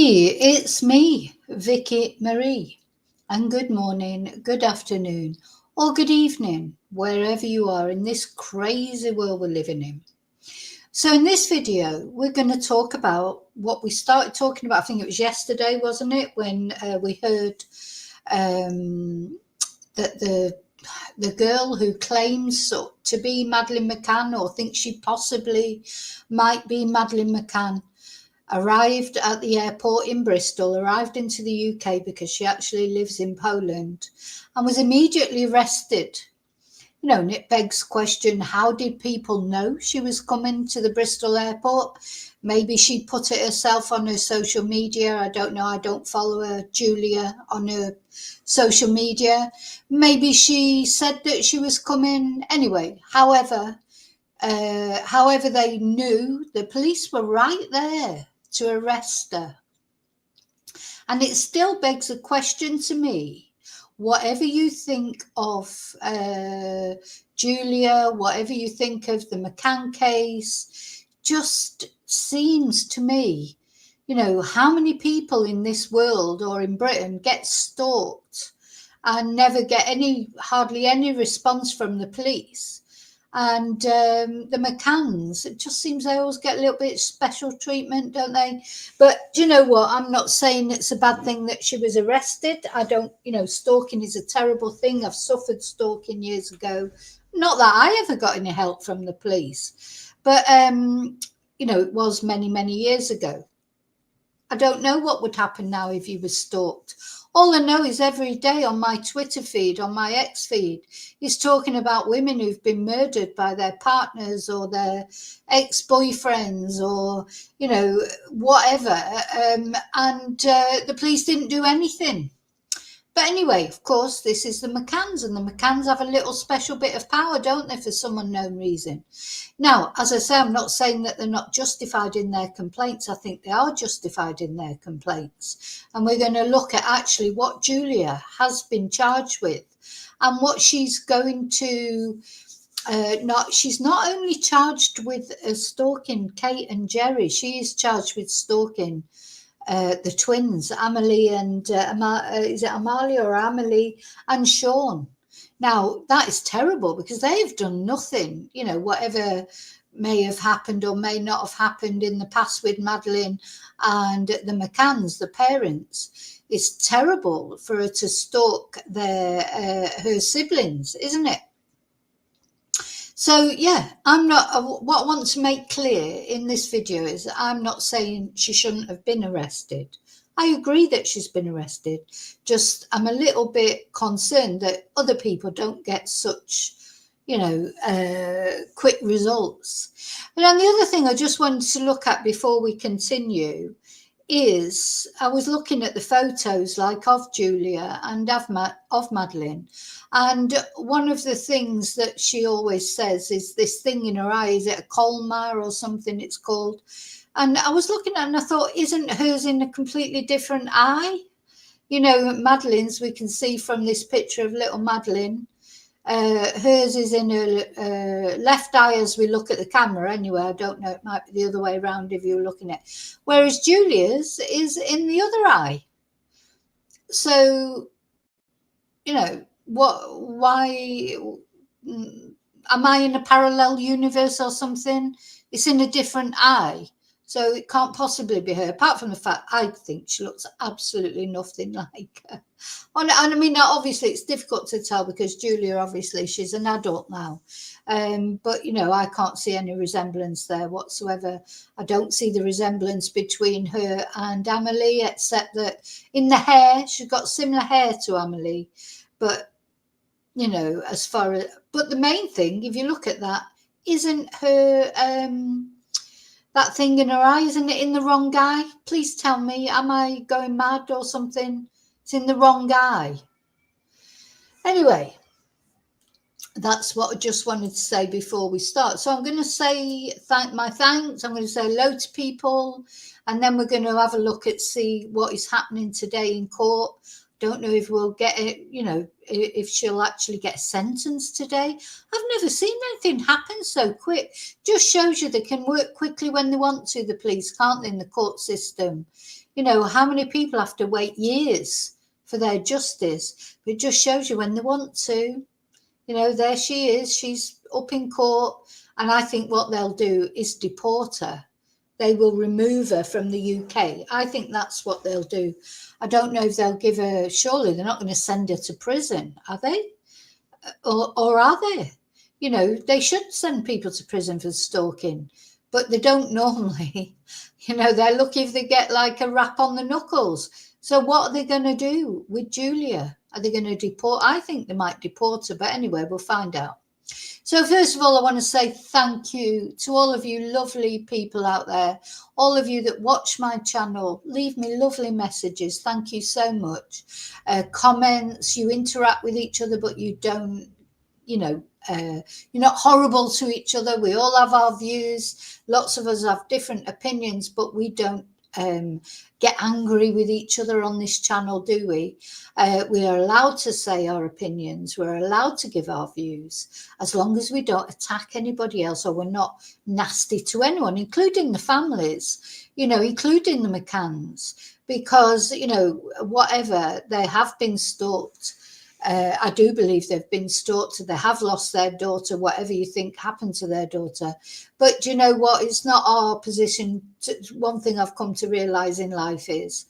It's me, Vicky Marie, and good morning, good afternoon, or good evening, wherever you are in this crazy world we're living in. So in this video, we're going to talk about what we started talking about. I think it was yesterday, wasn't it, when we heard that the girl who claims to be Madeleine McCann, or thinks she possibly might be Madeleine McCann, arrived at the airport in Bristol, arrived into the UK because she actually lives in Poland, and was immediately arrested. You know, and it begs question, how did people know she was coming to the Bristol airport? Maybe she put it herself on her social media. I don't know. I don't follow her, Julia, on her social media. Maybe she said that she was coming. Anyway, however they knew, the police were right there to arrest her. And it still begs a question to me. Whatever you think of Julia, whatever you think of the McCann case, just seems to me, you know, how many people in this world or in Britain get stalked and never get hardly any response from the police? And the McCanns, it just seems they always get a little bit special treatment, don't they? But do you know what? I'm not saying it's a bad thing that she was arrested. I don't, stalking is a terrible thing. I've suffered stalking years ago. Not that I ever got any help from the police, but, it was many, many years ago. I don't know what would happen now if you were stalked. All I know is every day on my Twitter feed, on my X feed, is talking about women who've been murdered by their partners or their ex-boyfriends or, whatever. And the police didn't do anything. But anyway, of course, this is the McCanns, and the McCanns have a little special bit of power, don't they, for some unknown reason. Now, as I say, I'm not saying that they're not justified in their complaints. I think they are justified in their complaints. And we're going to look at actually what Julia has been charged with and what she's going to... she's not only charged with stalking Kate and Jerry, she is charged with stalking the twins, Amelie and is it Amalia or Amelie and Sean. Now, that is terrible because they've done nothing, whatever may have happened or may not have happened in the past with Madeleine and the McCanns, the parents. It's terrible for her to stalk her siblings, isn't it? So, yeah, I'm not, what I want to make clear in this video is that I'm not saying she shouldn't have been arrested. I agree that she's been arrested. Just I'm a little bit concerned that other people don't get such, quick results. And then the other thing I just wanted to look at before we continue is I was looking at the photos of Julia and of Madeleine, and one of the things that she always says is this thing in her eye. Is it a colmar or something it's called? And I was looking at it and I thought, isn't hers in a completely different eye? Madeleine's, we can see from this picture of little Madeleine, hers is in her left eye as we look at the camera anyway. I don't know, it might be the other way around if you're looking at it. Whereas Julia's is in the other eye. So, why am I in a parallel universe or something? It's in a different eye. So it can't possibly be her, apart from the fact I think she looks absolutely nothing like her. And I mean, obviously it's difficult to tell because Julia, obviously, she's an adult now. But, I can't see any resemblance there whatsoever. I don't see the resemblance between her and Amelie, except that in the hair, she's got similar hair to Amelie. But, but the main thing, if you look at that, isn't her... that thing in her eye, isn't it in the wrong eye? Please tell me, am I going mad or something? It's in the wrong eye. Anyway, that's what I just wanted to say before we start. So I'm going to say my thanks. I'm going to say hello to people. And then we're going to have a look at see what is happening today in court. Don't know if we'll get it, if she'll actually get sentenced today. I've never seen anything happen so quick. Just shows you they can work quickly when they want to, the police, can't they, in the court system? You know, how many people have to wait years for their justice? But it just shows you when they want to. You know, there she is. She's up in court. And I think what they'll do is deport her. They will remove her from the UK. I think that's what they'll do. I don't know if they'll give her, surely they're not going to send her to prison, are they? Or are they? You know, they should send people to prison for stalking, but they don't normally. You know, they're lucky if they get like a rap on the knuckles. So what are they going to do with Julia? Are they going to deport? I think they might deport her, but anyway, we'll find out. So first of all, I want to say thank you to all of you lovely people out there, all of you that watch my channel, leave me lovely messages. Thank you so much. Comments, you interact with each other, but you don't, you know, you're not horrible to each other. We all have our views. Lots of us have different opinions, but we don't get angry with each other on this channel, do we? We are allowed to say our opinions. We're allowed to give our views, as long as we don't attack anybody else or we're not nasty to anyone, including the families, you know, including the McCanns, because, you know, whatever, they have been stalked. I do believe they've been stalked. They have lost their daughter, whatever you think happened to their daughter. But you know what? It's not our position. One thing I've come to realise in life is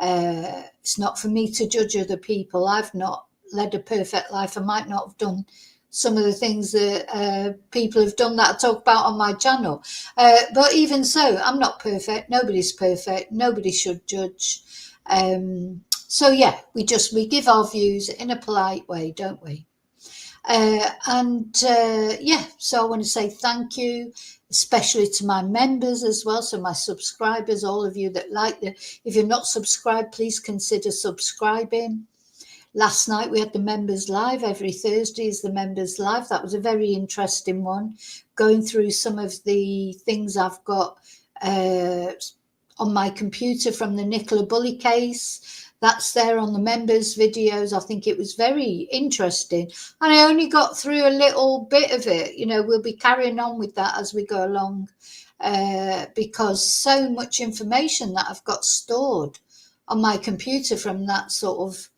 it's not for me to judge other people. I've not led a perfect life. I might not have done some of the things that people have done that I talk about on my channel. But even so, I'm not perfect. Nobody's perfect. Nobody should judge. So yeah, we give our views in a polite way, don't we? Yeah, so I want to say thank you, especially to my members as well. So my subscribers, all of you that if you're not subscribed, please consider subscribing. Last night we had the members live. Every Thursday is the members live. That was a very interesting one, going through some of the things I've got on my computer from the Nicola Bulley case. That's there on the members' videos. I think it was very interesting. And I only got through a little bit of it. You know, we'll be carrying on with that as we go along, because so much information that I've got stored on my computer from that sort of,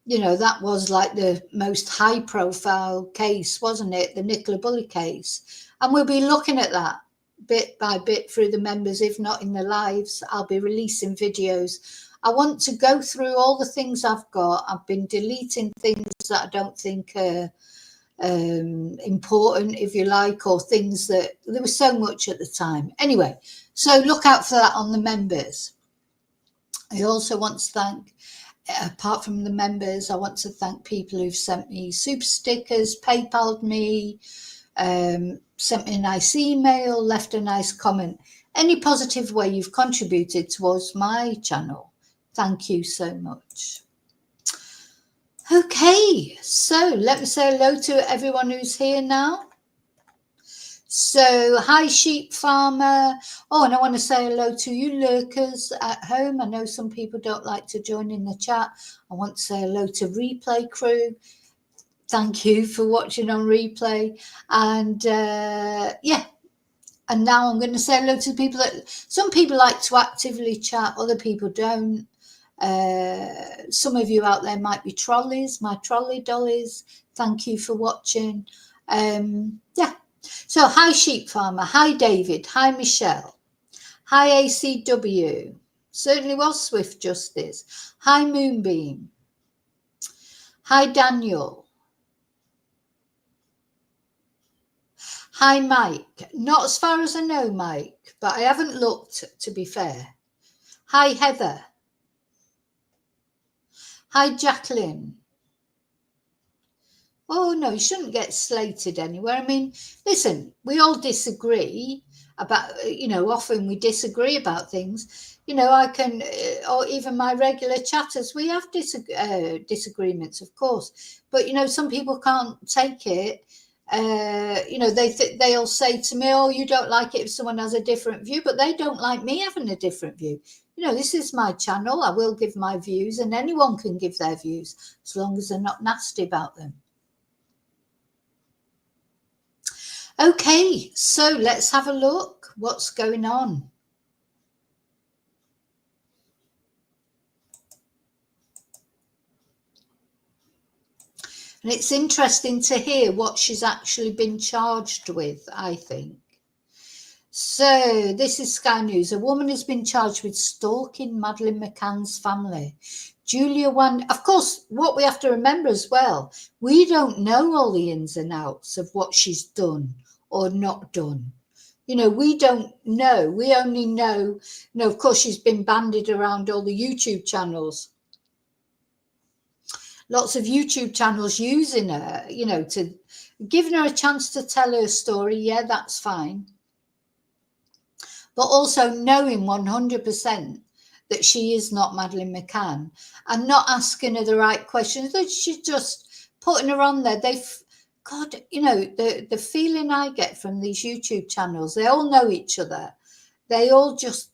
you know, that was like the most high profile case, wasn't it? The Nicola Bulley case. And we'll be looking at that bit by bit through the members. If not in the lives, I'll be releasing videos. I want to go through all the things I've got. I've been deleting things that I don't think are important, if you like, or things that there was so much at the time. Anyway, so look out for that on the members. I also want to thank, apart from the members, I want to thank people who've sent me super stickers, PayPal'd me, sent me a nice email, left a nice comment. Any positive way you've contributed towards my channel. Thank you so much. Okay, so let me say hello to everyone who's here now. So, hi, sheep farmer. Oh, and I want to say hello to you lurkers at home. I know some people don't like to join in the chat. I want to say hello to replay crew. Thank you for watching on replay. And yeah, and now I'm going to say hello to people that some people like to actively chat, other people don't. Some of you out there might be trolleys, my trolley dollies. Thank you for watching. Yeah. So hi sheep farmer, hi David, hi Michelle, hi ACW, certainly was Swift Justice, hi Moonbeam, hi Daniel, hi Mike. Not as far as I know, Mike, but I haven't looked, to be fair. Hi Heather, hi Jacqueline. Oh, no, you shouldn't get slated anywhere. I mean, listen, we all disagree about, you know, often we disagree about things. You know, I can, or even my regular chatters, we have disagreements, of course. But, you know, some people can't take it. You know, they'll say to me, oh, you don't like it if someone has a different view, but they don't like me having a different view. You know, this is my channel. I will give my views and anyone can give their views as long as they're not nasty about them. Okay, so let's have a look. What's going on? And it's interesting to hear what she's actually been charged with, I think. So this is Sky News. A woman has been charged with stalking Madeleine McCann's family. Of course, what we have to remember as well, we don't know all the ins and outs of what she's done or not done. We don't know. We only know, of course, she's been bandied around all the YouTube channels. Lots of YouTube channels using her, to giving her a chance to tell her story. Yeah, that's fine. But also knowing 100% that she is not Madeleine McCann and not asking her the right questions. That she's just putting her on there. God, the feeling I get from these YouTube channels, they all know each other. They all just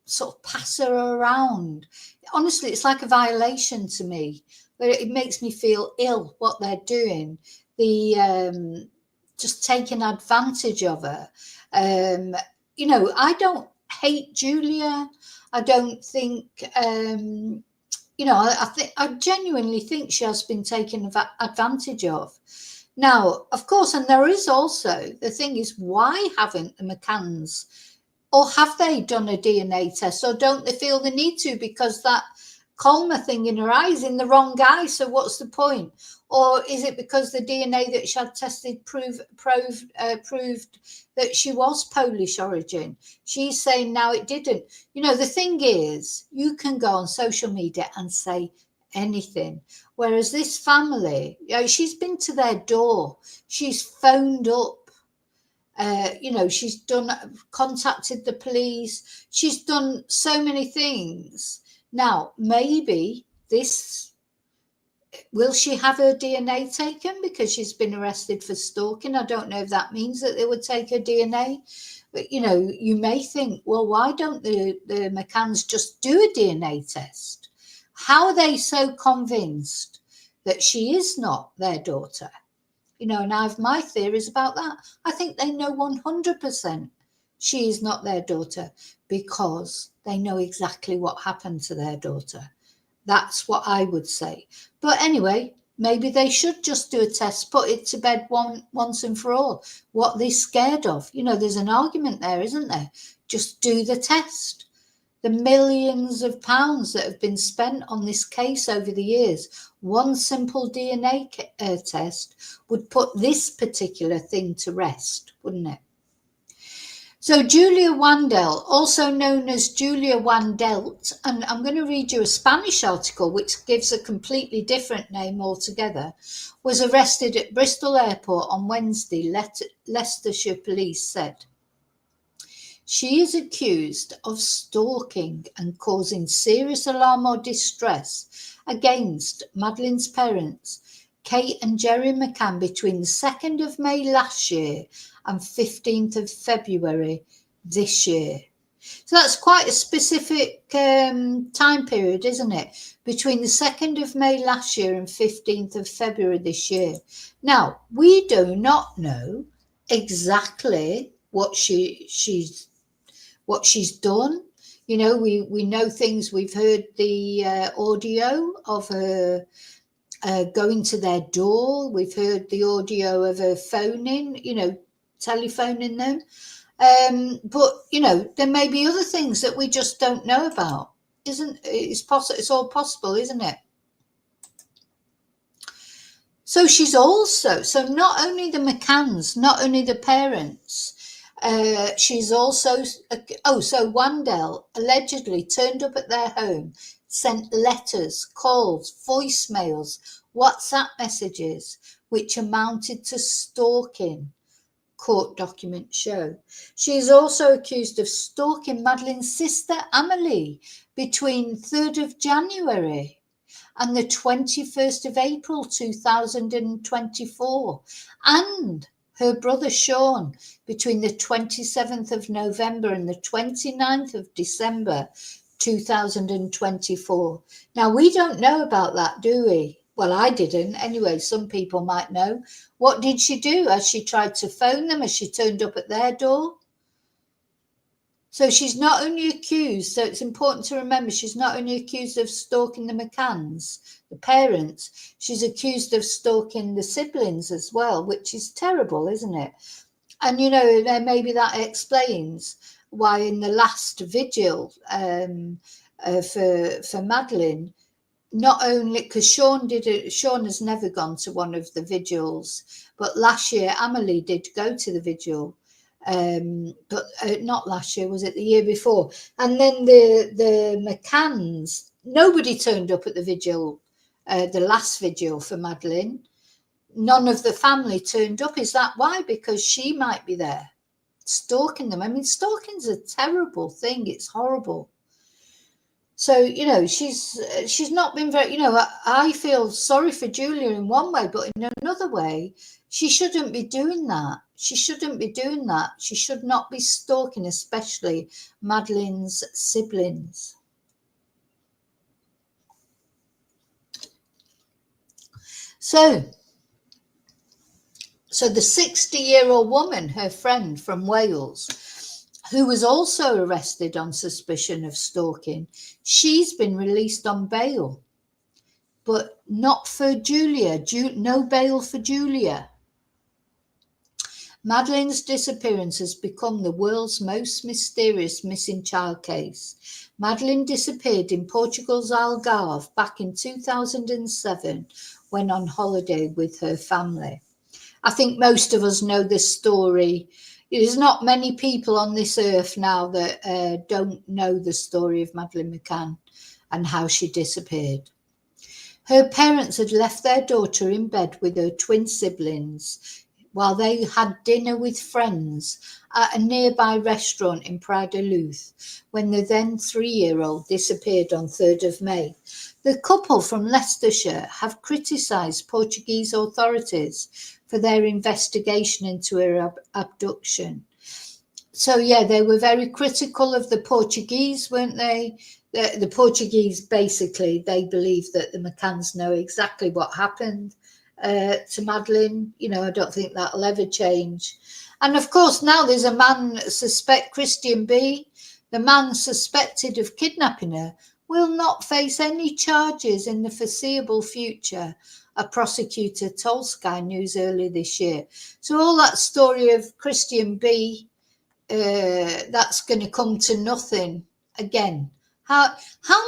sort of pass her around. Honestly, it's like a violation to me. But it makes me feel ill what they're doing. Just taking advantage of her. I don't hate Julia. I don't think, I genuinely think she has been taken advantage of. Now, of course, and there is also, the thing is, why haven't the McCanns, or have they done a DNA test, or don't they feel the need to, because that Colmer thing in her eye is in the wrong guy, so what's the point? Or is it because the DNA that she had tested proved that she was Polish origin? She's saying now it didn't. The thing is, you can go on social media and say anything, whereas this family, she's been to their door, she's phoned up, she's contacted the police, she's done so many things. Now, maybe will she have her DNA taken because she's been arrested for stalking? I don't know if that means that they would take her DNA. But, you may think, well, why don't the McCanns just do a DNA test? How are they so convinced that she is not their daughter? And I have my theories about that. I think they know 100% she is not their daughter because they know exactly what happened to their daughter. That's what I would say. But anyway, maybe they should just do a test, put it to bed once and for all. What they're scared of. There's an argument there, isn't there? Just do the test. The millions of pounds that have been spent on this case over the years, one simple DNA test would put this particular thing to rest, wouldn't it? So Julia Wandel, also known as Julia Wandelt, and I'm going to read you a Spanish article which gives a completely different name altogether, was arrested at Bristol Airport on Wednesday, Leicestershire police said. She is accused of stalking and causing serious alarm or distress against Madeleine's parents, Kate and Jerry McCann, between the 2nd of May last year and 15th of February this year. So that's quite a specific time period, isn't it? Between the 2nd of May last year and 15th of February this year. Now, we do not know exactly what she's done. We know things. We've heard the audio of her going to their door. We've heard the audio of her phoning, telephoning them. But there may be other things that we just don't know about. It's all possible, isn't it? So so not only the McCanns, not only the parents, she's also, so Wandel allegedly turned up at their home, sent letters, calls, voicemails, WhatsApp messages, which amounted to stalking, court documents show. She is also accused of stalking Madeleine's sister Amelie between 3rd of January and the 21st of April 2024, and her brother Sean between the 27th of November and the 29th of December 2024. Now, we don't know about that, do we? Well, I didn't. Anyway, some people might know. What did she do? Has she tried to phone them? Has she turned up at their door? So she's not only accused, so it's important to remember she's not only accused of stalking the McCanns, the parents, she's accused of stalking the siblings as well, which is terrible, isn't it? And, you know, then maybe that explains why in the last vigil for Madeleine, not only because Sean has never gone to one of the vigils, but last year Amelie did go to the vigil, but not last year, was it the year before? And then the McCanns, nobody turned up at the vigil, the last vigil for Madeleine. None of the family turned up. Is that why? Because she might be there stalking them. I mean, stalking's a terrible thing. It's horrible. So, you know, she's not been very, you know, I feel sorry for Julia in one way, but in another way, she shouldn't be doing that. She shouldn't be doing that. She should not be stalking, especially Madeleine's siblings. So the 60-year-old woman, her friend from Wales, who was also arrested on suspicion of stalking, she's been released on bail, but not for Julia. No bail for Julia. Madeleine's disappearance has become the world's most mysterious missing child case. Madeleine disappeared in Portugal's Algarve back in 2007 when on holiday with her family. I think most of us know this story. There's not many people on this earth now that don't know the story of Madeleine McCann and how she disappeared. Her parents had left their daughter in bed with her twin siblings while they had dinner with friends at a nearby restaurant in Praia da Luz when the then 3-year-old disappeared on 3rd of May. The couple from Leicestershire have criticised Portuguese authorities for their investigation into her abduction. So, yeah, they were very critical of the Portuguese, weren't they? The Portuguese, basically, they believe that the McCanns know exactly what happened to Madeleine. You know, I don't think that'll ever change. And, of course, now there's a man Christian B., the man suspected of kidnapping her, will not face any charges in the foreseeable future, a prosecutor told Sky News earlier this year. So all that story of Christian B., that's going to come to nothing again. How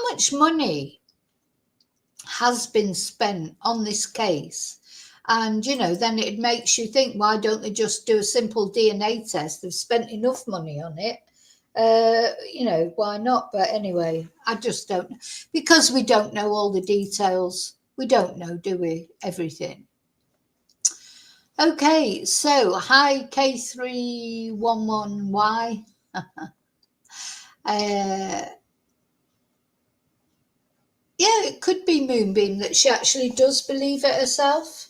much money has been spent on this case? And, you know, then it makes you think, why don't they just do a simple DNA test? They've spent enough money on it. You know, why not? But anyway, I just don't, because we don't know all the details. We don't know, do we? Everything. Okay, so hi K311Y. Yeah, it could be Moonbeam that she actually does believe it herself.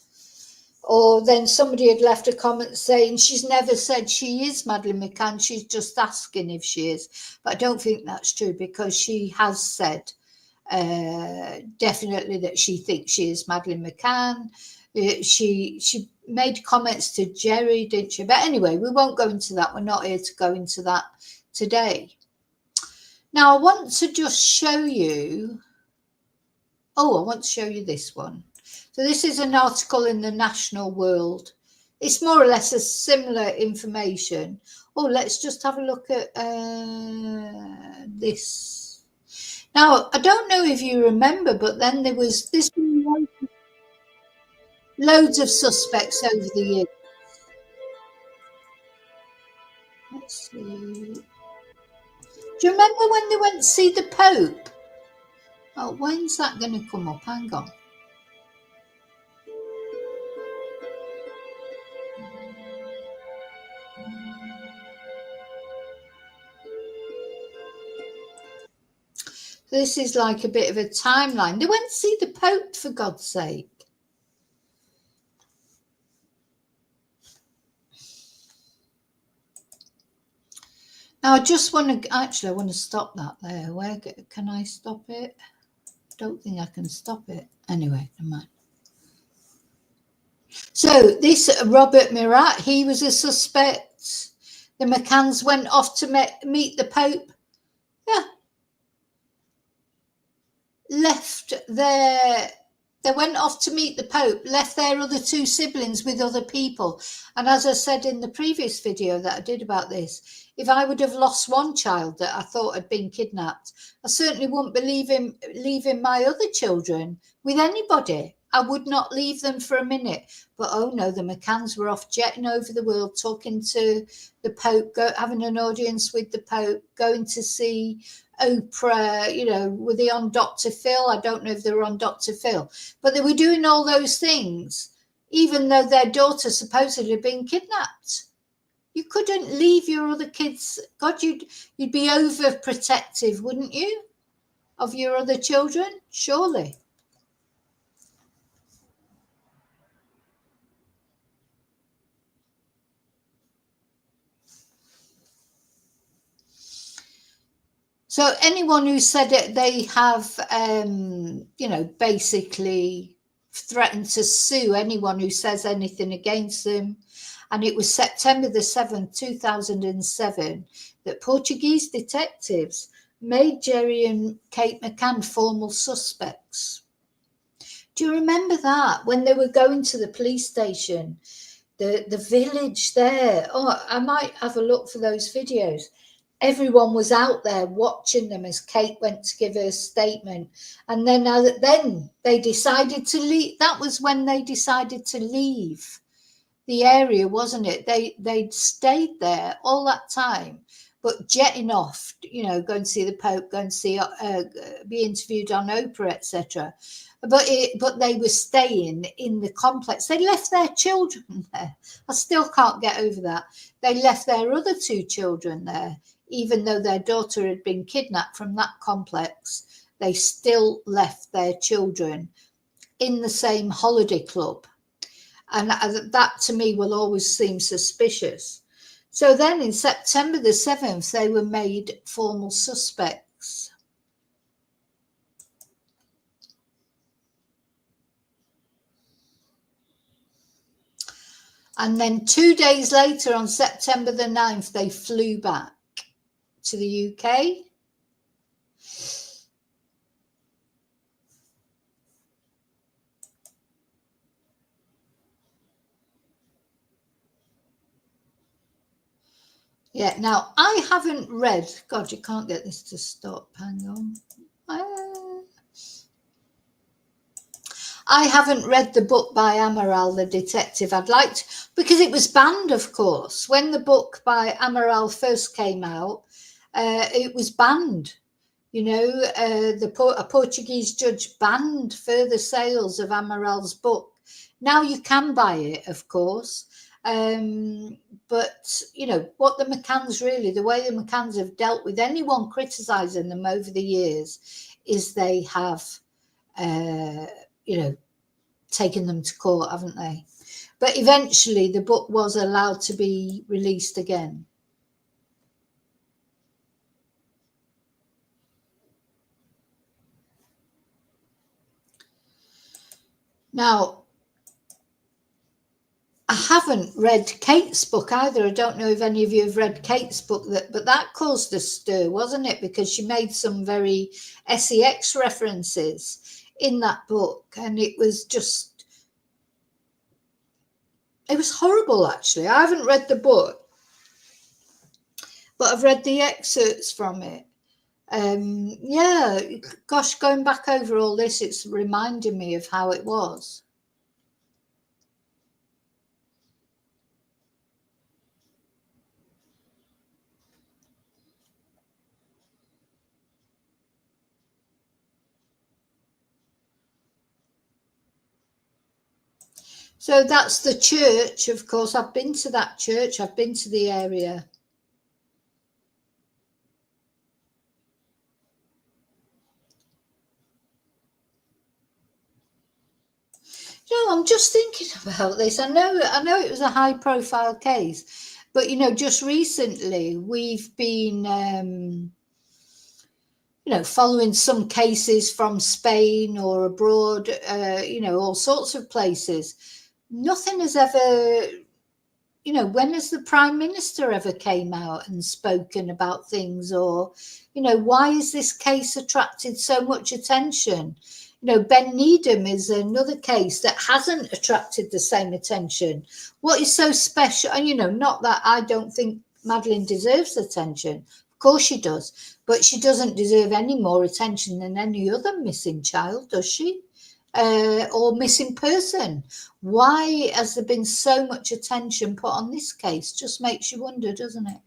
Or then somebody had left a comment saying she's never said she is Madeleine McCann, she's just asking if she is. But I don't think that's true, because she has said definitely that she thinks she is Madeleine McCann. She made comments to Jerry, didn't she? But anyway, we won't go into that. We're not here to go into that today. Now, I want to just show you. I want to show you this one. So this is an article in the National World. It's more or less a similar information. Let's just have a look at this. Now, I don't know if you remember, but then there was this loads of suspects over the years. Let's see. Do you remember when they went to see the Pope? Oh, when's that going to come up? Hang on. This is like a bit of a timeline. They went to see the Pope, for God's sake. Now, I just want to, actually, I want to stop that there. Where can I stop it? I don't think I can stop it. Anyway, never mind. So this Robert Murat, he was a suspect. The McCanns went off to meet the Pope. Yeah. They went off to meet the Pope, left their other two siblings with other people. And as I said in the previous video that I did about this, if I would have lost one child that I thought had been kidnapped, I certainly wouldn't believe in leaving my other children with anybody. I would not leave them for a minute. But oh no, the McCanns were off jetting over the world, talking to the Pope, having an audience with the Pope, going to see Oprah, you know, were they on Dr. Phil? I don't know if they were on Dr. Phil, but they were doing all those things, even though their daughter supposedly had been kidnapped. You couldn't leave your other kids. God, you'd be overprotective, wouldn't you, of your other children? Surely. So anyone who said it, they have, you know, basically threatened to sue anyone who says anything against them. And it was September the 7th, 2007, that Portuguese detectives made Jerry and Kate McCann formal suspects. Do you remember that? When they were going to the police station, the village there. Oh, I might have a look for those videos. Everyone was out there watching them as Kate went to give her statement. And then they decided to leave. That was when they decided to leave the area, wasn't it? They'd stayed there all that time, but jetting off, you know, going to see the Pope, going to see, be interviewed on Oprah, etc. But they were staying in the complex. They left their children there. I still can't get over that. They left their other two children there, even though their daughter had been kidnapped from that complex. They still left their children in the same holiday club. And that to me will always seem suspicious. So then in September the 7th, they were made formal suspects. And then 2 days later, on September the 9th, they flew back to the UK. Yeah, now I haven't read, God, you can't get this to stop, hang on. I haven't read the book by Amaral, the detective. I'd like to, because it was banned, of course. When the book by Amaral first came out, it was banned. You know, a Portuguese judge banned further sales of Amaral's book. Now you can buy it, of course. But, you know, what the McCanns really, the way the McCanns have dealt with anyone criticising them over the years is they have, you know, taken them to court, haven't they? But eventually the book was allowed to be released again. Now, I haven't read Kate's book either. I don't know if any of you have read Kate's book, but that caused a stir, wasn't it? Because she made some very sex references in that book, and it was just, it was horrible, actually. I haven't read the book, but I've read the excerpts from it. Yeah, gosh, going back over all this, it's reminding me of how it was. So that's the church, of course. I've been to that church. I've been to the area. You know, I'm just thinking about this. I know it was a high-profile case, but you know, just recently we've been, you know, following some cases from Spain or abroad. You know, all sorts of places. Nothing has ever you know, when has the Prime Minister ever came out and spoken about things? Or, you know, why is this case attracted so much attention? You know, Ben Needham is another case that hasn't attracted the same attention. What is so special? And, you know, not that I don't think Madeleine deserves attention. Of course she does. But she doesn't deserve any more attention than any other missing child, does she? Or missing person. Why has there been so much attention put on this case? Just makes you wonder, doesn't it?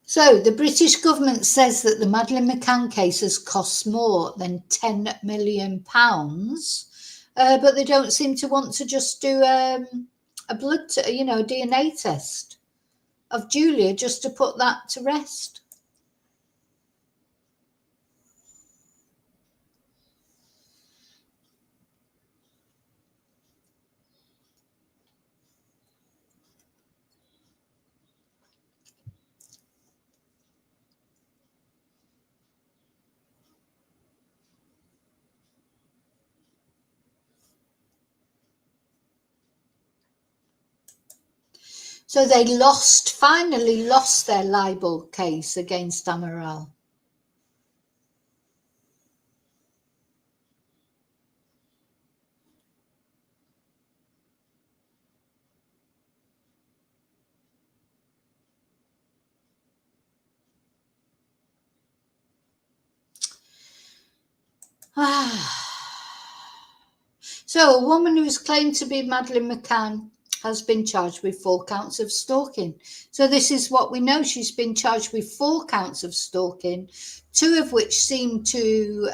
So the British government says that the Madeleine McCann case has cost more than £10 million, but they don't seem to want to just do a blood, a DNA test of Julia just to put that to rest. So they finally lost their libel case against Amaral. So a woman who is claimed to be Madeleine McCann has been charged with 4 counts of stalking. So this is what we know. She's been charged with 4 counts of stalking, 2 of which seem to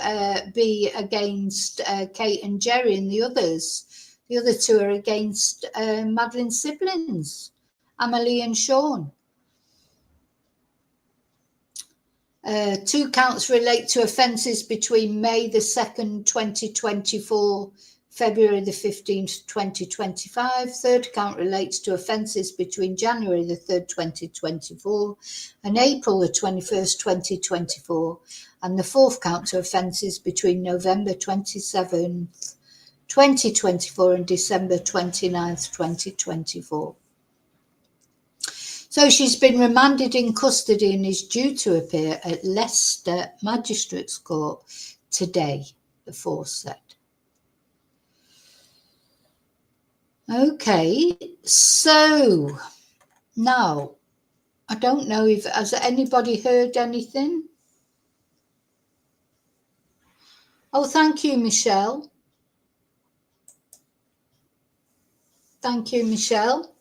be against Kate and Jerry, and the other 2 are against Madeleine's siblings, Amelie and Sean. 2 counts relate to offences between May the 2nd, 2024, February the 15th, 2025. 3rd count relates to offences between January the 3rd, 2024 and April the 21st, 2024. And the 4th count to offences between November 27th, 2024 and December 29th, 2024. So she's been remanded in custody and is due to appear at Leicester Magistrates Court today, the force said. Okay, so now I don't know if has anybody heard anything. Oh, thank you, Michelle. Thank you, Michelle.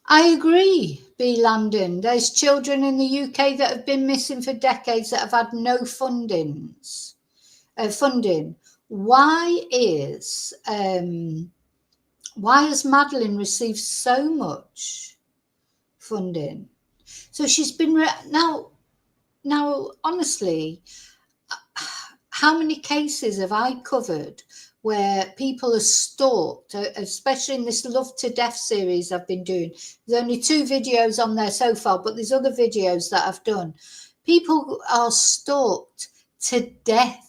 I agree, B. Landon. There's children in the UK that have been missing for decades that have had no funding. Why has Madeleine received so much funding? So she's been now honestly, how many cases have I covered where people are stalked, especially in this Love to Death series I've been doing? There's only 2 videos on there so far, but there's other videos that I've done. People are stalked to death.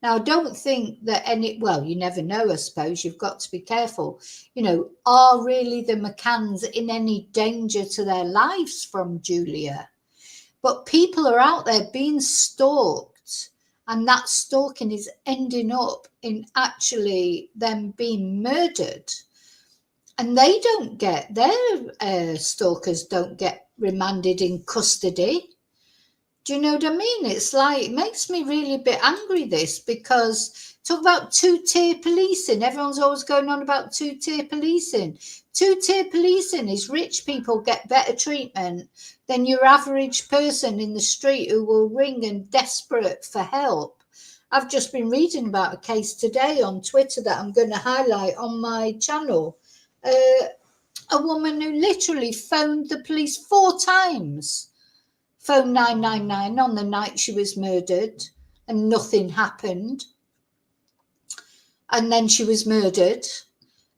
Now, I don't think that you never know, I suppose. You've got to be careful. You know, are really the McCanns in any danger to their lives from Julia? But people are out there being stalked, and that stalking is ending up in actually them being murdered. And they don't get, their stalkers don't get remanded in custody. Do you know what I mean? It's like, it makes me really a bit angry, this, because talk about 2-tier policing. Everyone's always going on about 2-tier policing. 2-tier policing is rich people get better treatment than your average person in the street who will ring and desperate for help. I've just been reading about a case today on Twitter that I'm going to highlight on my channel. A woman who literally phoned the police 4 times. Phoned 999 on the night she was murdered, and nothing happened. And then she was murdered.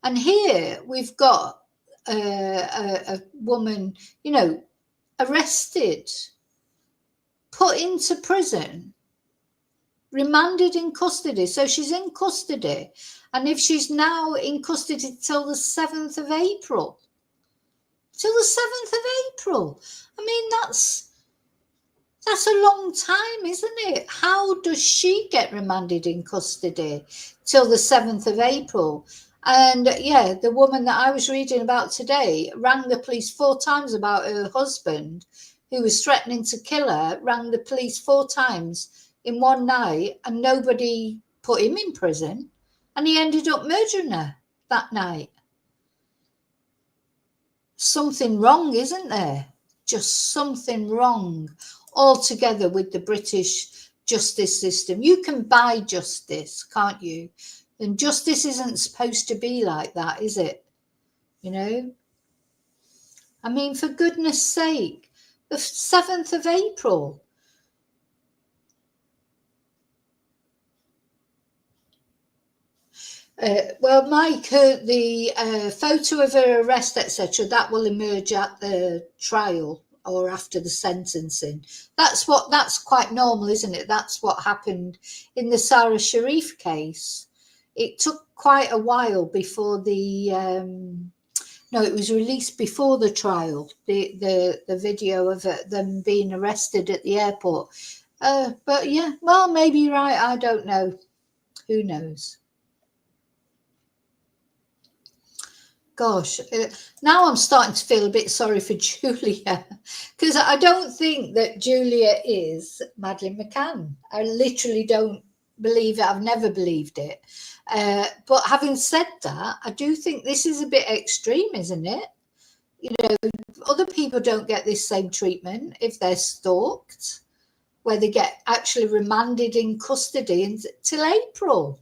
And here we've got a woman, you know, arrested, put into prison, remanded in custody. So she's in custody. And if she's now in custody till the 7th of April, till the 7th of April, I mean, that's a long time, isn't it? How does she get remanded in custody till the 7th of April? And yeah, the woman that I was reading about today rang the police 4 times about her husband, who was threatening to kill her, rang the police 4 times in one night, and nobody put him in prison. And he ended up murdering her that night. Something wrong, isn't there? Just something wrong altogether with the British justice system. You can buy justice, can't you? And justice isn't supposed to be like that, is it? You know? I mean, for goodness sake, the 7th of April. Well, Mike, the photo of her arrest, etc., that will emerge at the trial or after the sentencing. That's quite normal, isn't it? That's what happened in the Sarah Sharif case. It took quite a while before the no, it was released before the trial. The video of them being arrested at the airport. But yeah, well, maybe you're right. I don't know. Who knows? Gosh, now I'm starting to feel a bit sorry for Julia, because I don't think that Julia is Madeleine McCann. I literally don't believe it. I've never believed it. But having said that, I do think this is a bit extreme, isn't it? You know, other people don't get this same treatment if they're stalked, where they get actually remanded in custody until April.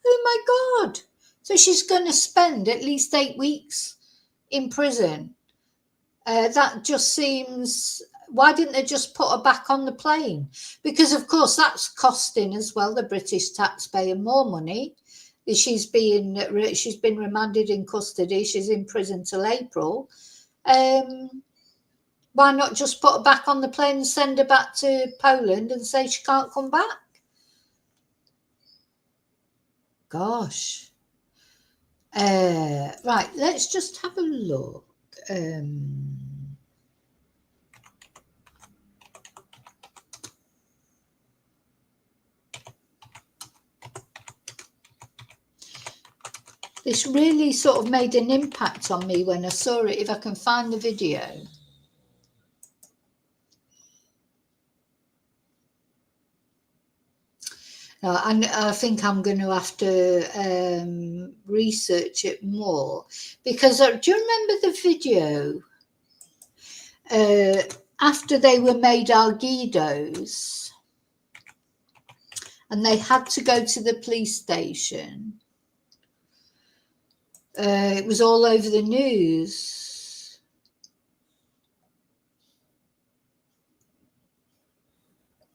Oh my God. So she's going to spend at least 8 weeks in prison. That just seems, why didn't they just put her back on the plane? Because, of course, that's costing as well the British taxpayer more money. She's been remanded in custody. She's in prison till April. Why not just put her back on the plane and send her back to Poland and say she can't come back? Gosh. Right, let's just have a look. This really sort of made an impact on me when I saw it, if I can find the video. And I think I'm going to have to research it more, because do you remember the video after they were made Arguidos and they had to go to the police station? It was all over the news.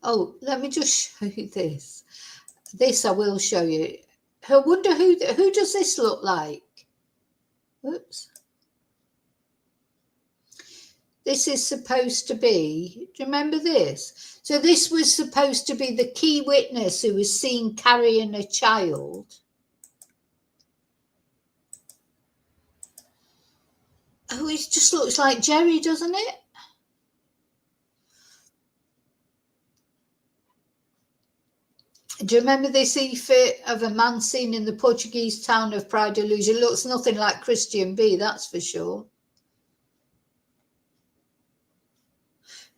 Oh, let me just show you this. This I will show you. I wonder who does this look like? Oops. This is supposed to be, do you remember this? So this was supposed to be the key witness who was seen carrying a child. Oh, it just looks like Jerry, doesn't it? Do you remember this effort of a man seen in the Portuguese town of Praia da Luz? It looks nothing like Christian B, that's for sure.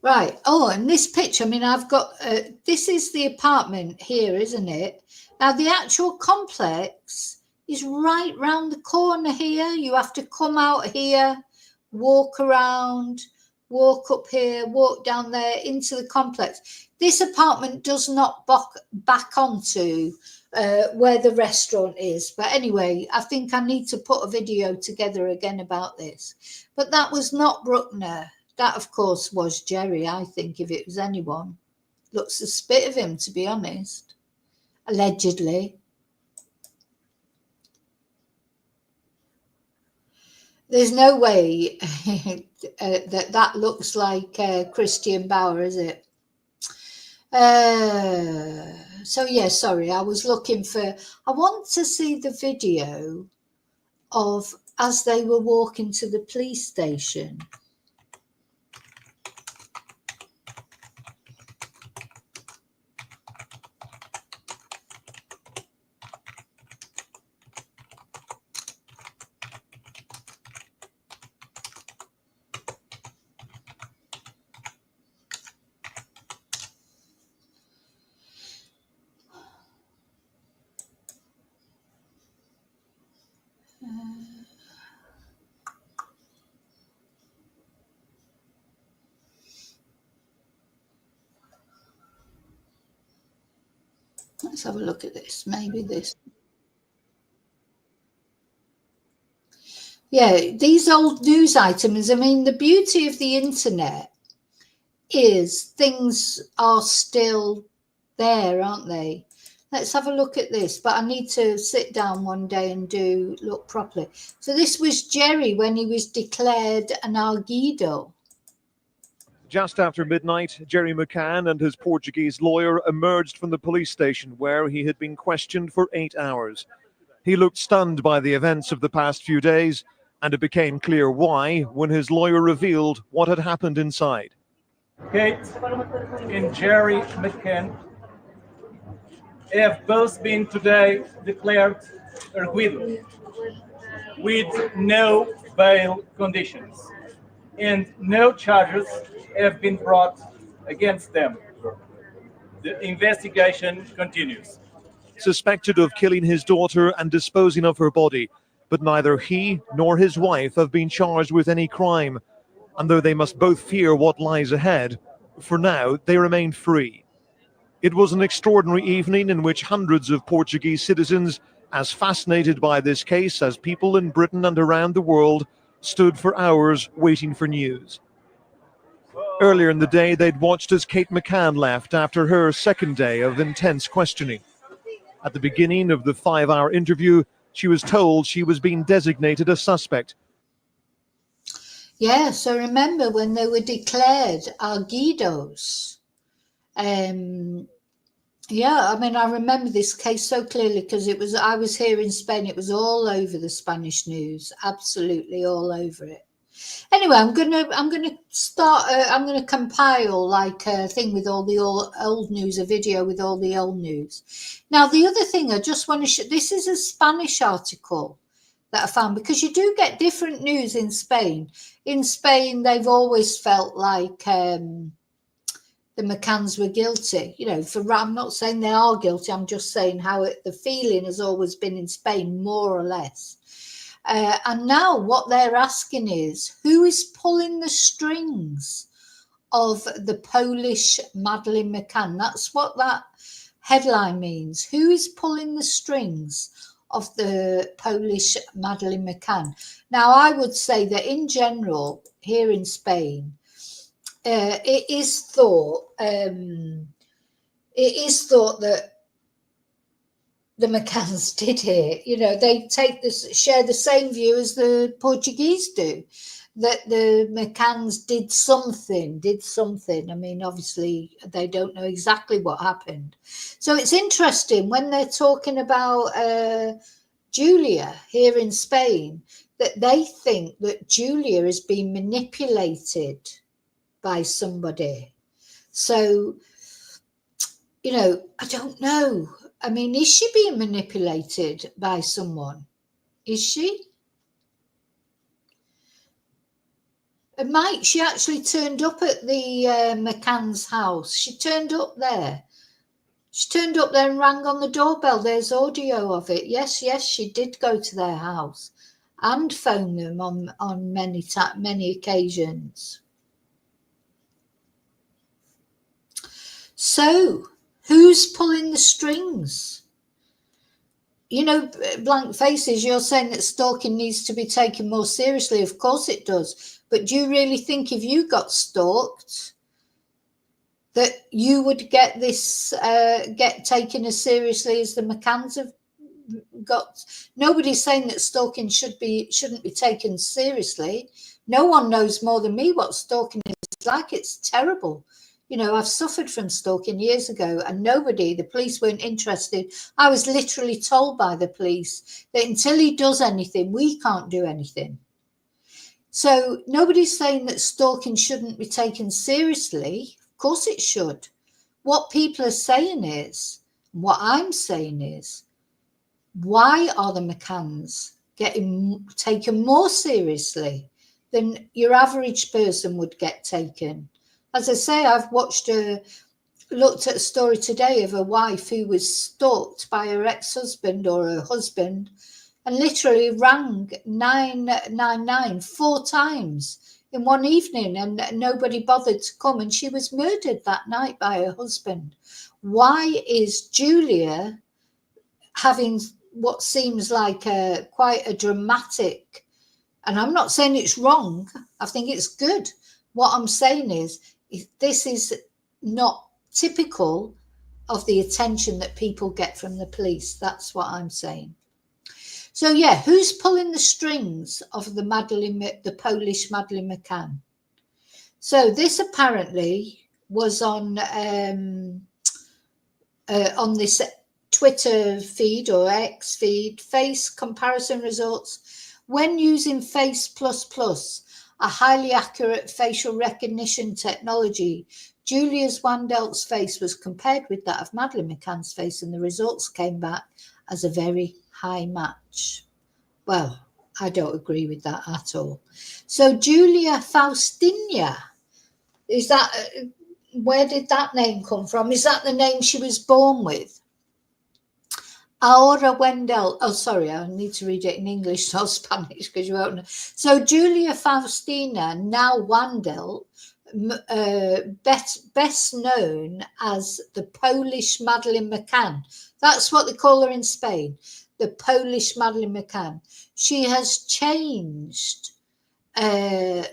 Right. Oh, and this picture, I mean, I've got, this is the apartment here, isn't it? Now, the actual complex is right round the corner here. You have to come out here, walk around, walk up here, walk down there into the complex. This apartment does not back onto where the restaurant is. But anyway, I think I need to put a video together again about this. But that was not Bruckner. That, of course, was Jerry, I think, if it was anyone. Looks a spit of him, to be honest. Allegedly. There's no way that looks like Christian Bauer, is it? So yeah, sorry, I was looking for. I want to see the video of as they were walking to the police station. Let's have a look at this. Maybe this. Yeah, these old news items. I mean, the beauty of the internet is things are still there, aren't they? Let's have a look at this, but I need to sit down one day and look properly. So this was Jerry when he was declared an Arguido. Just after midnight, Jerry McCann and his Portuguese lawyer emerged from the police station where he had been questioned for 8 hours. He looked stunned by the events of the past few days, and it became clear why when his lawyer revealed what had happened inside. Kate and Jerry McCann have both been today declared arguido with no bail conditions, and no charges have been brought against them. The investigation continues. Suspected of killing his daughter and disposing of her body, but neither he nor his wife have been charged with any crime. And though they must both fear what lies ahead, for now they remain free. It was an extraordinary evening in which hundreds of Portuguese citizens, as fascinated by this case as people in Britain and around the world, stood for hours waiting for news. Earlier in the day, they'd watched as Kate McCann left after her second day of intense questioning. At the beginning of the 5-hour interview, she was told she was being designated a suspect. Yeah, so remember when they were declared Arguidos. Yeah, I mean, I remember this case so clearly because I was here in Spain. It was all over the Spanish news, absolutely all over it. Anyway, I'm gonna start. I'm gonna compile like a thing with all the old news, a video with all the old news. Now, the other thing I just want to show. This is a Spanish article that I found because you do get different news in Spain. In Spain, they've always felt like the McCanns were guilty. You know, I'm not saying they are guilty. I'm just saying how the feeling has always been in Spain, more or less. And now what they're asking is, who is pulling the strings of the Polish Madeleine McCann? That's what that headline means. Who is pulling the strings of the Polish Madeleine McCann? Now, I would say that in general, here in Spain, it is thought that the McCanns did it. You know, they share the same view as the Portuguese do, that the McCanns did something. I mean, obviously, they don't know exactly what happened. So it's interesting when they're talking about Julia here in Spain, that they think that Julia is being manipulated by somebody. So, you know, I don't know. I mean, is she being manipulated by someone? Is she? She actually turned up at the McCann's house. She turned up there. She turned up there and rang on the doorbell. There's audio of it. Yes, she did go to their house and phone them on many occasions. So, who's pulling the strings? You know, blank faces, you're saying that stalking needs to be taken more seriously. Of course it does. But do you really think if you got stalked that you would get taken as seriously as the McCanns have nobody's saying that stalking shouldn't be taken seriously. No one knows more than me what stalking is like. It's terrible. You know, I've suffered from stalking years ago, and the police weren't interested. I was literally told by the police that until he does anything, we can't do anything. So nobody's saying that stalking shouldn't be taken seriously. Of course it should. What people are saying is, what I'm saying is, why are the McCanns getting taken more seriously than your average person would get taken? As I say, I've looked at a story today of a wife who was stalked by her ex-husband or her husband and literally rang 999 4 times in one evening, and nobody bothered to come, and she was murdered that night by her husband. Why is Julia having what seems like quite a dramatic, and I'm not saying it's wrong, I think it's good. What I'm saying is this is not typical of the attention that people get from the police. That's what I'm saying. So yeah, who's pulling the strings of the Polish Madeleine McCann? So this apparently was on this Twitter feed or X feed, face comparison results. When using Face++, a highly accurate facial recognition technology, Julia Wandel's face was compared with that of Madeleine McCann's face, and the results came back as a very high match. Well, I don't agree with that at all. So Julia Faustina, is that, where did that name come from? Is that the name she was born with? Ahora Wendell, oh sorry, I need to read it in English, not Spanish, because you won't know. So Julia Faustina, now Wandel, best known as the Polish Madeleine McCann. That's what they call her in Spain, the Polish Madeleine McCann. She has changed ha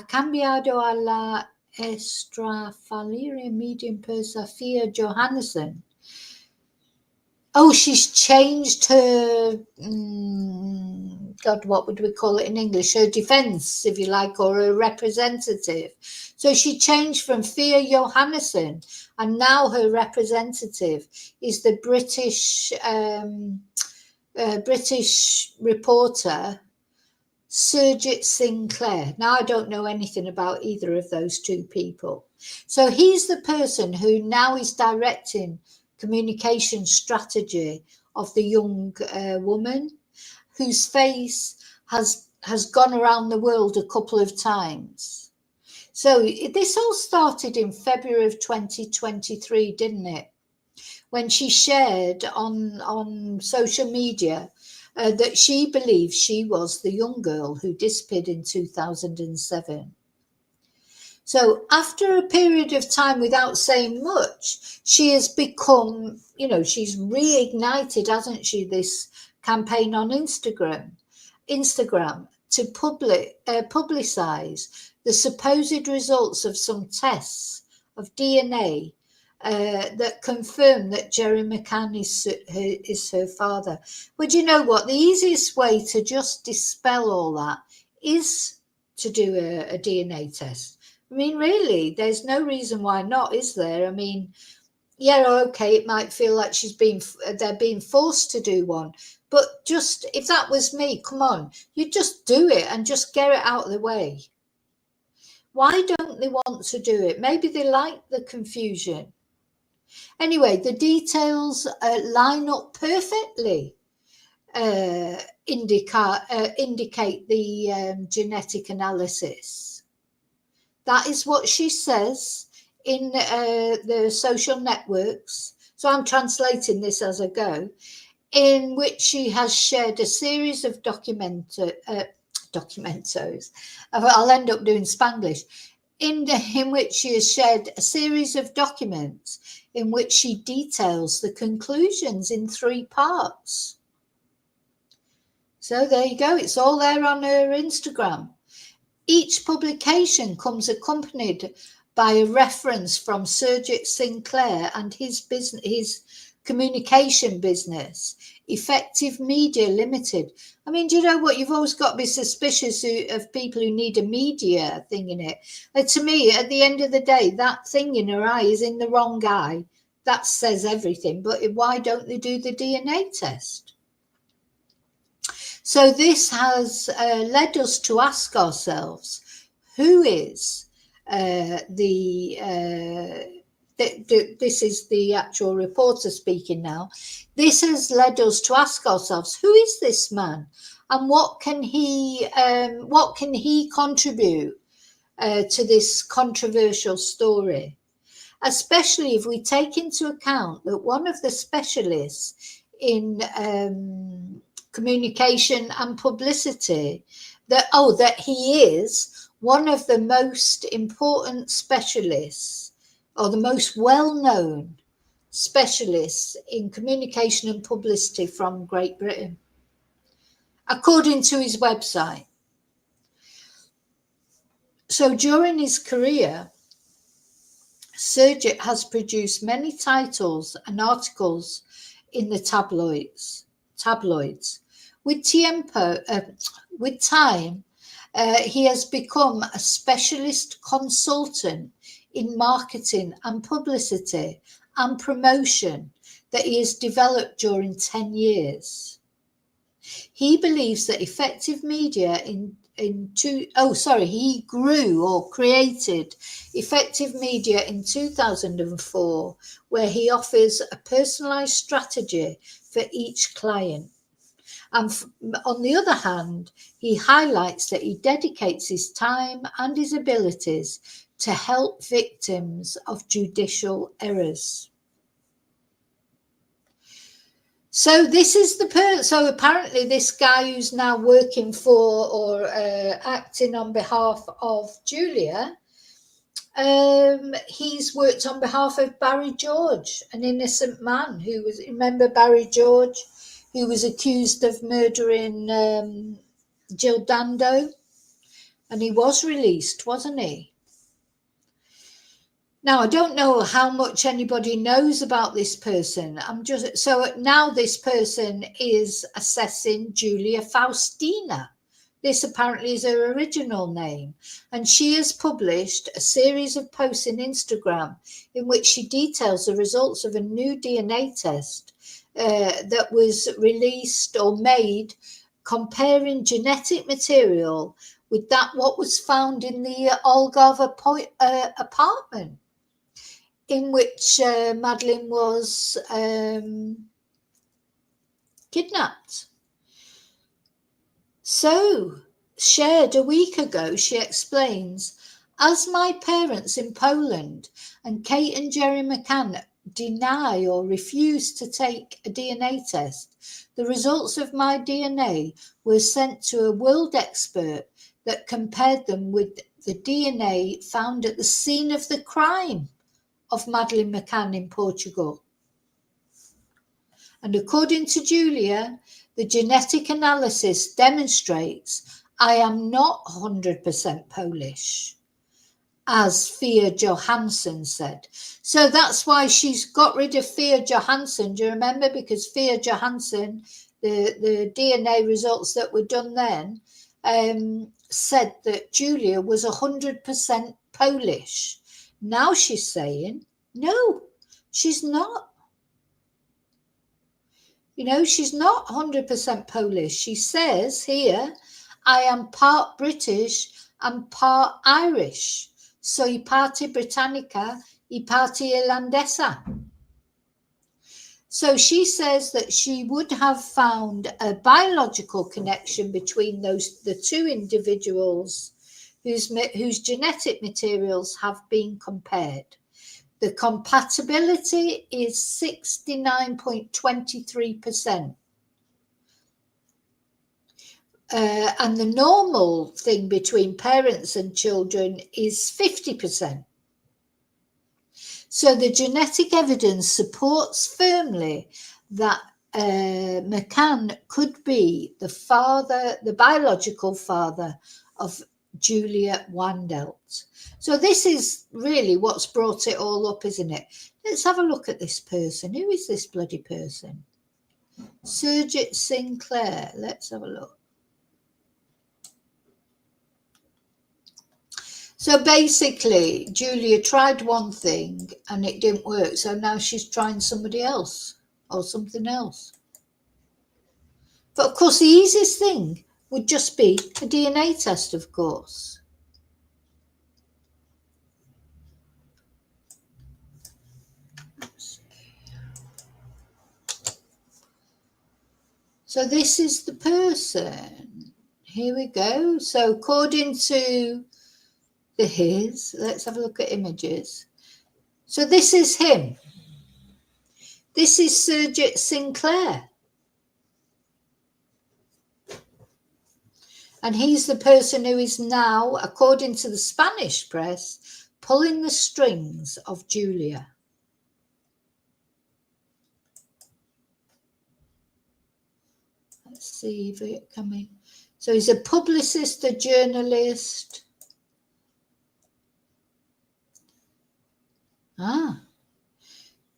cambiado a la estrafalaria medium per Safia Johannesson. Oh, she's changed her, God, what would we call it in English? Her defence, if you like, or her representative. So she changed from Fia Johannesson, and now her representative is the British reporter, Surjit Sinclair. Now, I don't know anything about either of those two people. So he's the person who now is directing communication strategy of the young woman, whose face has gone around the world a couple of times. So this all started in February of 2023, didn't it? When she shared on social media that she believes she was the young girl who disappeared in 2007. So after a period of time without saying much, she has become, you know, she's reignited, hasn't she, this campaign on Instagram to publicize the supposed results of some tests of DNA that confirm that Jerry McCann is her father. But you know what? The easiest way to just dispel all that is to do a DNA test. I mean, really, there's no reason why not, is there? I mean, yeah, okay, it might feel like they're being forced to do one, but just, if that was me, come on, you just do it and just get it out of the way. Why don't they want to do it? Maybe they like the confusion. Anyway, the details line up perfectly, indicate the genetic analysis. That is what she says in the social networks. So I'm translating this as I go, in which she has shared a series of documentos. I'll end up doing Spanglish. In which she has shared a series of documents in which she details the conclusions in 3 parts. So there you go. It's all there on her Instagram. Each publication comes accompanied by a reference from Surjit Sinclair and his communication business, Effective Media Limited. I mean, do you know what? You've always got to be suspicious of people who need a media thing in it. And to me, at the end of the day, that thing in her eye is in the wrong eye. That says everything. But why don't they do the DNA test? So this has led us to ask ourselves, who is this is the actual reporter speaking now. This has led us to ask ourselves, who is this man, and what can he contribute to this controversial story? Especially if we take into account that one of the specialists in communication and publicity, that he is one of the most important specialists, or the most well-known specialists in communication and publicity from Great Britain, according to his website. So during his career, Sergett has produced many titles and articles in the tabloids. With time, he has become a specialist consultant in marketing and publicity and promotion that he has developed during 10 years. He believes that Effective Media he grew or created Effective Media in 2004, where he offers a personalized strategy for each client. And on the other hand, he highlights that he dedicates his time and his abilities to help victims of judicial errors. So this is so apparently this guy who's now working for or acting on behalf of Julia, he's worked on behalf of Barry George, an innocent man who was, remember Barry George, who was accused of murdering Jill Dando, and he was released, wasn't he? Now, I don't know how much anybody knows about this person. So now this person is assessing Julia Faustina. This apparently is her original name. And she has published a series of posts on Instagram in which she details the results of a new DNA test that was released or made, comparing genetic material with what was found in the Algarve apartment in which Madeleine was kidnapped. So, shared a week ago, she explains, as my parents in Poland and Kate and Jerry McCann deny or refuse to take a DNA test, the results of my DNA were sent to a world expert that compared them with the DNA found at the scene of the crime of Madeleine McCann in Portugal. And according to Julia, the genetic analysis demonstrates I am not 100% Polish, as Fia Johansson said. So that's why she's got rid of Fia Johansson. Do you remember? Because Fia Johansson, the DNA results that were done then, said that Julia was 100% Polish. Now she's saying, no, she's not. You know, she's not 100% Polish. She says here, I am part British and part Irish. Soy parte Britannica y parte Irlandesa. So she says that she would have found a biological connection between the two individuals whose genetic materials have been compared. The compatibility is 69.23%. And the normal thing between parents and children is 50%. So the genetic evidence supports firmly that McCann could be the biological father of Julia Wandelt. So this is really what's brought it all up, isn't it? Let's have a look at this person. Who is this bloody person? Surjit Sinclair. Let's have a look. So basically, Julia tried one thing and it didn't work. So now she's trying somebody else or something else. But of course, the easiest thing would just be a DNA test, of course. So this is the person. Here we go. So according to his, let's have a look at images. So this is him. This is Surjit Sinclair. And he's the person who is now, according to the Spanish press, pulling the strings of Julia. Let's see if it coming. So he's a publicist, a journalist.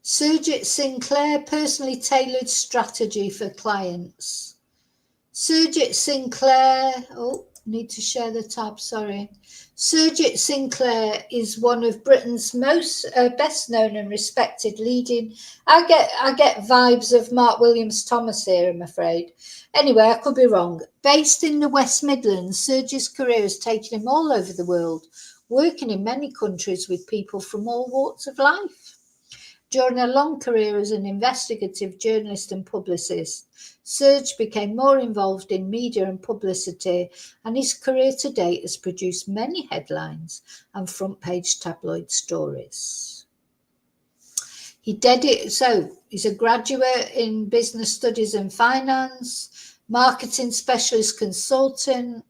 Surjit Sinclair, personally tailored strategy for clients. Surjit Sinclair, need to share the tab, sorry. Surjit Sinclair is one of Britain's most best known and respected leading. I get vibes of Mark Williams Thomas here, I'm afraid. Anyway, I could be wrong. Based in the West Midlands, Surjit's career has taken him all over the world, working in many countries with people from all walks of life. During a long career as an investigative journalist and publicist, Serge became more involved in media and publicity, and his career to date has produced many headlines and front-page tabloid stories. He's a graduate in business studies and finance, marketing specialist consultant,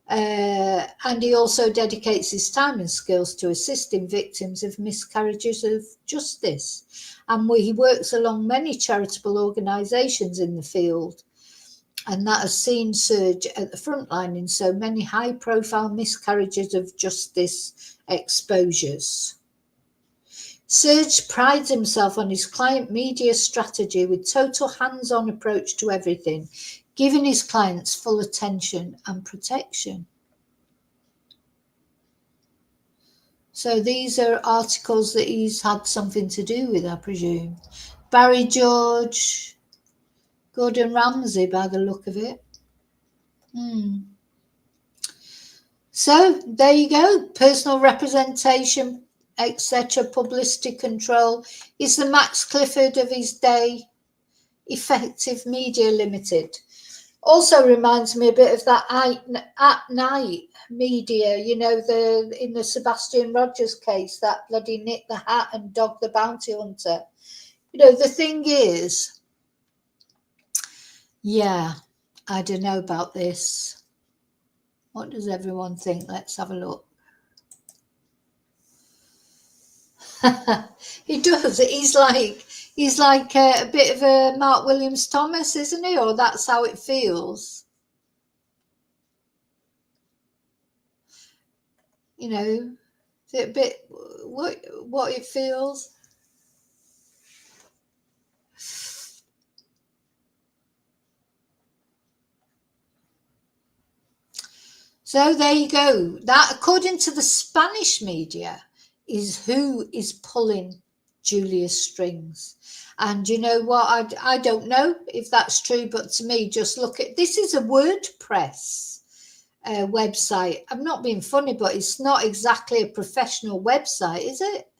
and he also dedicates his time and skills to assisting victims of miscarriages of justice. And he works along many charitable organisations in the field, and that has seen Serge at the front line in so many high-profile miscarriages of justice exposures. Serge prides himself on his client media strategy with total hands-on approach to everything, giving his clients full attention and protection. So these are articles that he's had something to do with, I presume. Barry George, Gordon Ramsay, by the look of it. So there you go. Personal representation, etc. Publicity control is the Max Clifford of his day. Effective Media Limited. Also reminds me a bit of that at night media, in the Sebastian Rogers case, that bloody Nick the Hat and Dog the Bounty Hunter. The thing is, I don't know about this. What does everyone think? Let's have a look. He does. He's like a bit of a Mark Williams Thomas, isn't he? Or that's how it feels. Is it a bit what it feels? So there you go. That, according to the Spanish media, is who is pulling Julia's strings. And you know what? I don't know if that's true, but to me, just look at this. Is a WordPress website. I'm not being funny, but it's not exactly a professional website, is it?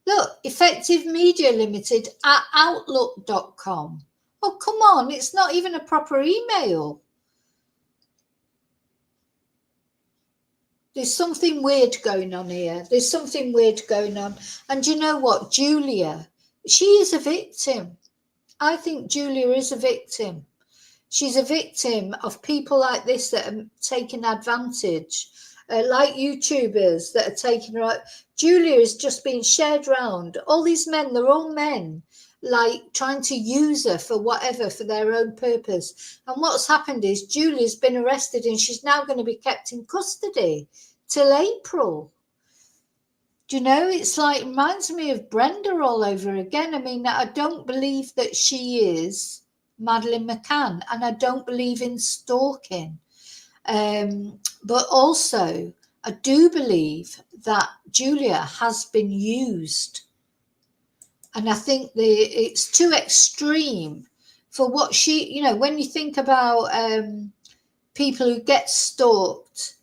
Look, Effective Media Limited at outlook.com. Oh, come on. It's not even a proper email. There's something weird going on here. There's something weird going on. And you know what? Julia, she is a victim. I think Julia is a victim. She's a victim of people like this that are taking advantage, like YouTubers that are taking her out. Julia is just being shared around. All these men, they're all men. like trying to use her for whatever, for their own purpose. And what's happened is Julia's been arrested and she's now going to be kept in custody till April. Do you know, it's like, reminds me of Brenda all over again. I mean, I don't believe that she is Madeleine McCann, and I don't believe in stalking. But also, I do believe that Julia has been used. And I think it's too extreme for what she, you know, when you think about people who get stalked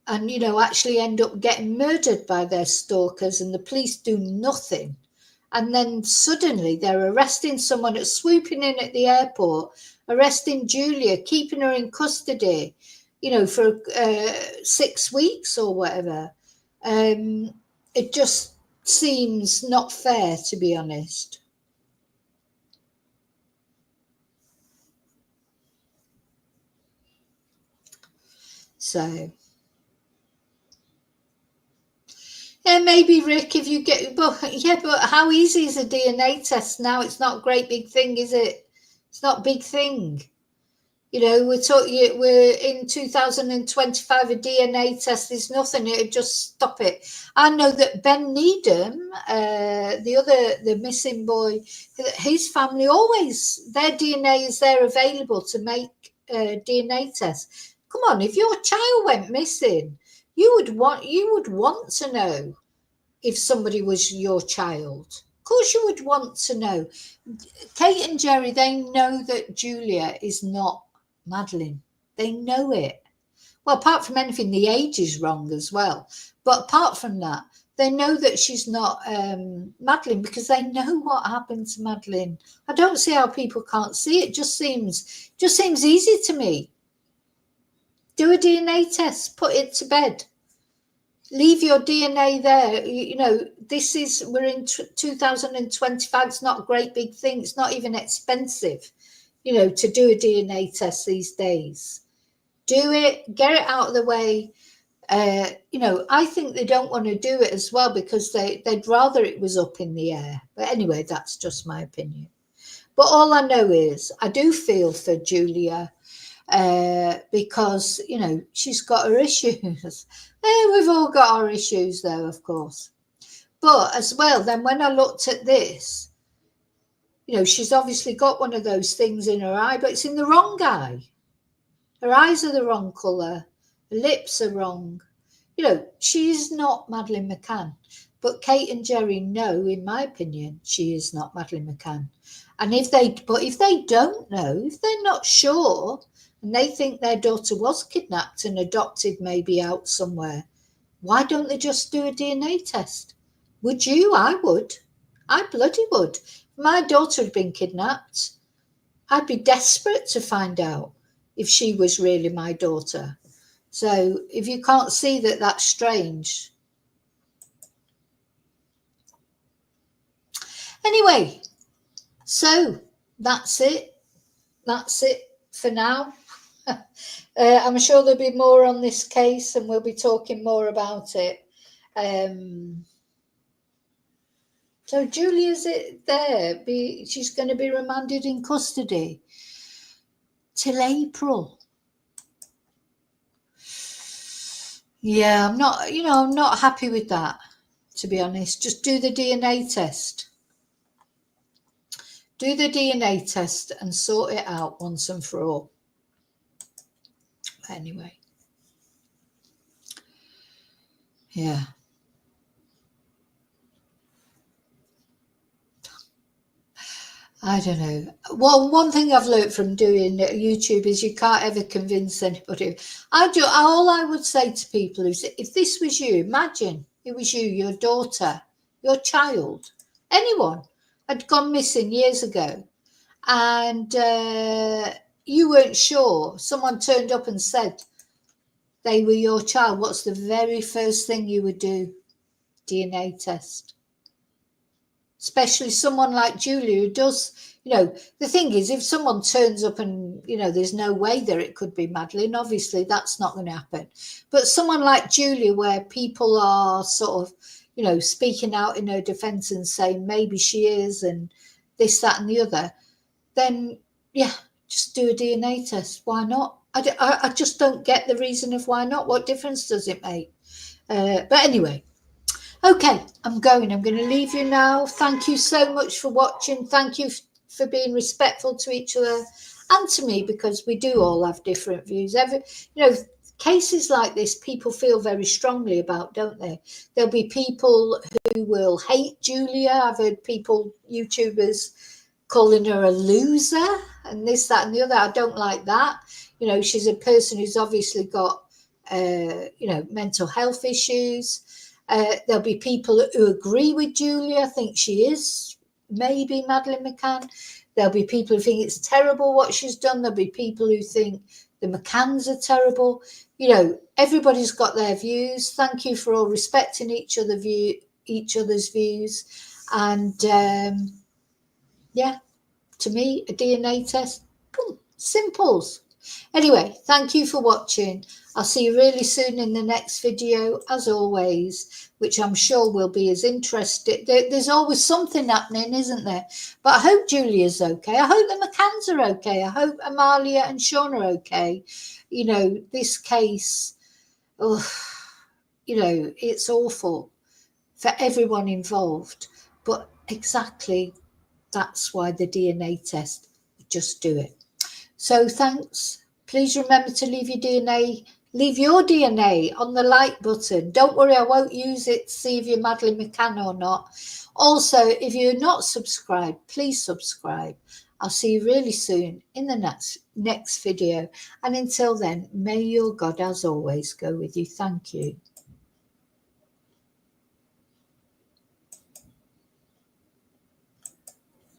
and, you know, actually end up getting murdered by their stalkers and the police do nothing. And then suddenly they're arresting someone, swooping in at the airport, arresting Julia, keeping her in custody, you know, for 6 weeks or whatever. It just seems not fair, to be honest. So, yeah, maybe Rick, if you get, but how easy is a DNA test now? It's not a great big thing, is it? It's not a big thing. You know, we're in 2025, a DNA test is nothing. It'd just stop it. I know that Ben Needham, the missing boy, his family always, their DNA is there available to make DNA tests. Come on, if your child went missing, you would want to know if somebody was your child. Of course you would want to know. Kate and Jerry, they know that Julia is not Madeleine. They know it. Well, apart from anything, the age is wrong as well. But apart from that, they know that she's not Madeleine because they know what happened to Madeleine. I don't see how people can't see it. Just seems easy to me. Do a DNA test, put it to bed. Leave your DNA there. You know, we're in 2025. It's not a great big thing. It's not even expensive, you know, to do a DNA test these days. Do it, get it out of the way. You know, I think they don't want to do it as well because they'd rather it was up in the air. But anyway, that's just my opinion. But all I know is I do feel for Julia because, you know, she's got her issues. We've all got our issues though, of course. But as well, then when I looked at this, you know, she's obviously got one of those things in her eye, but it's in the wrong eye. Her eyes are the wrong colour. Her lips are wrong. You know, she's not Madeleine McCann. But Kate and Jerry know, in my opinion, she is not Madeleine McCann. And if they don't know, if they're not sure, and they think their daughter was kidnapped and adopted maybe out somewhere, why don't they just do a DNA test? Would you? I would. I bloody would. If my daughter had been kidnapped, I'd be desperate to find out if she was really my daughter. So if you can't see that, that's strange. Anyway, so that's it. That's it for now. I'm sure there'll be more on this case and we'll be talking more about it. So Julia's there. She's going to be remanded in custody till April. Yeah, I'm not happy with that, to be honest. Just do the DNA test. Do the DNA test and sort it out once and for all. Anyway. Yeah. I don't know. Well, one thing I've learned from doing YouTube is you can't ever convince anybody. All I would say to people is, if this was you, imagine it was you, your daughter, your child, anyone had gone missing years ago, and you weren't sure. Someone turned up and said they were your child. What's the very first thing you would do? DNA test. Especially someone like Julia who does, you know, the thing is, if someone turns up and, you know, there's no way that it could be Madeleine, obviously that's not going to happen. But someone like Julia, where people are sort of, you know, speaking out in her defense and saying maybe she is, and, this, that, and the other, then yeah, just do a DNA test. Why not? I just don't get the reason of why not. What difference does it make? But anyway, okay, I'm going to leave you now. Thank you so much for watching. Thank you for being respectful to each other and to me, because we do all have different views. Cases like this, people feel very strongly about, don't they? There'll be people who will hate Julia. I've heard people, YouTubers, calling her a loser and this, that, and the other. I don't like that. She's a person who's obviously got, mental health issues. There'll be people who agree with Julia, think she is maybe Madeleine McCann. There'll be people who think it's terrible what she's done. There'll be people who think the McCanns are terrible. Everybody's got their views. Thank you for all respecting each other's views. And yeah, to me, a DNA test, boom, simples. Anyway, thank you for watching. I'll see you really soon in the next video, as always, which I'm sure will be as interesting. There's always something happening, isn't there? But I hope Julia's okay. I hope the McCanns are okay. I hope Amalia and Sean are okay. This case, it's awful for everyone involved. But exactly that's why the DNA test, just do it. So thanks. Please remember to leave your DNA on the like button. Don't worry, I won't use it to see if you're Madeleine McCann or not. Also, if you're not subscribed, please subscribe. I'll see you really soon in the next video. And until then, may your God, as always, go with you. Thank you.